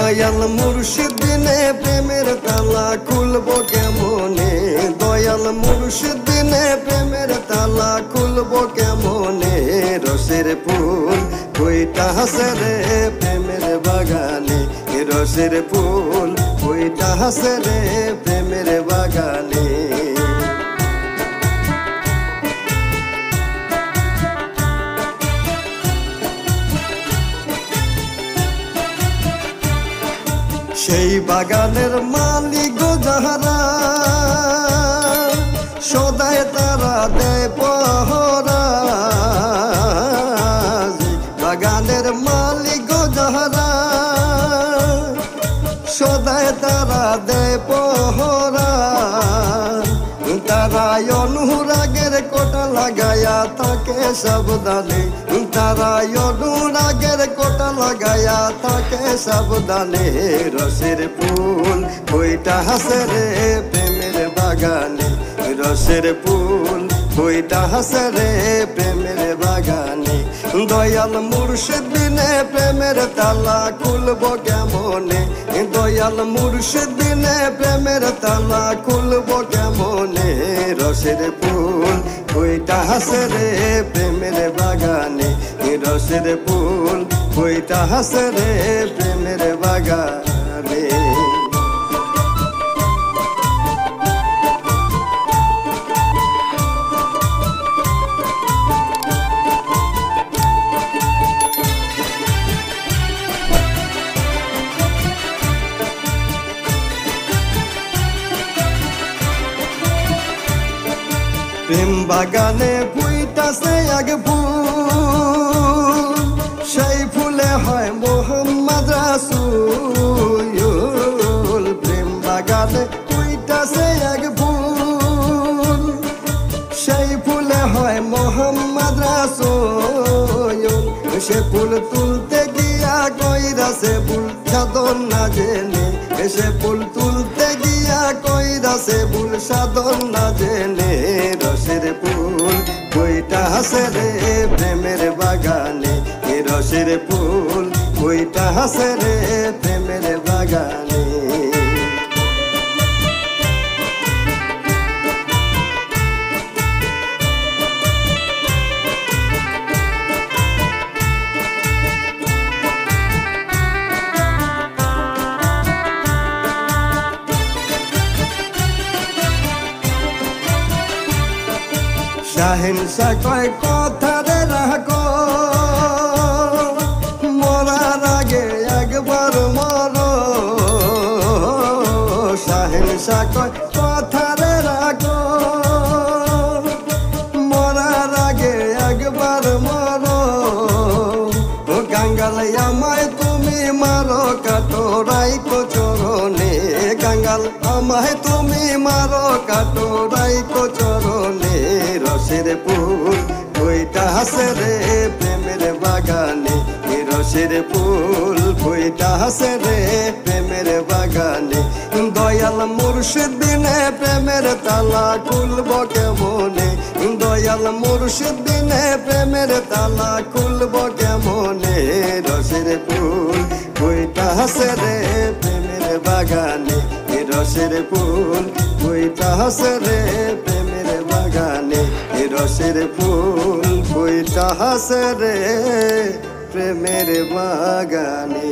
দয়াল মুর্শিদ বিনে প্রেমের তালা খুলবো কেমনে, দয়াল মুর্শিদ বিনে প্রেমের তালা খুলবো কেমনে। রসের ফুল কইটা হাসে রে প্রেমের বাগানে, রসের ফুল কইটা হাসে রে প্রেমের বাগানে। সেই বাগানের মালিক যাহারা সদায় তারা দেয় পহরা, বাগানের মালিক যাহারা সদায় তারা দেয় পহরা। তারা অনুরাগের কোটা লাগায়া থাকে সাবধানে, তারা অনুরাগের কোটা লাগায়া থাকে সাবধানে। রসের ফুল কইটা হাসে রে প্রেমের বাগানে, রসের ফুল কইটা হাসে রে প্রেমের বাগানে। দয়াল মুর্শিদ বিনে প্রেমের তালা খুলবো কেমনে, দয়াল মুর্শিদ বিনে প্রেমের তালা খুলবো কেমনে। রসের ফুল কইটা হাসে রে প্রেমের বাগানে, রসের ফুল কইটা হাসে রে প্রেমের বাগানে। প্রেম বাগানে ফুইতাছে এক ফুল, সেই ফুলে হয় মোহাম্মদ রাসূল। প্রেম বাগানে ফুইতাছে এক ফুল, সেই ফুলে হয় মোহাম্মদ রাসূল। সে ফুল তুলতে গিয়া কইরাছে ভুল সাধন না জেনে, সে ফুল তুলতে গিয়া কইরাছে ভুল সাধন না জেনে। রসের ফুল কইটা হাসে রে প্রেমের বাগানে, রসের ফুল কইটা হাসে রে প্রেমের বাগানে। শাহেনশা কয় কথা রে রাখো, মরার আগে একবার মরো। শাহেনশা কয় কথা রে রাখো, মরার আগে একবার মরো। গাঙ্গাল আমায় তুমি মারো কাটো রাইকো চরণে, গাঙ্গাল আমায় তুমি মারো কাটো রাইকো চরণে। রসের ফুল কইটা হাসে রে প্রেমের বাগানে, রসের ফুল কইটা হাসে রে প্রেমের বাগানে। দয়াল মুর্শিদ বিনে প্রেমের তালা খুলবো কেমনে, দয়াল মুর্শিদ বিনে প্রেমের তালা খুলবো কেমনে। রসের ফুল কইটা হাসে রে প্রেমের বাগানে, রসের ফুল কইটা হাসে রে প্রেমের বাগানে। রসের ফুল কইটা হাসে রে প্রেমের বাগানে।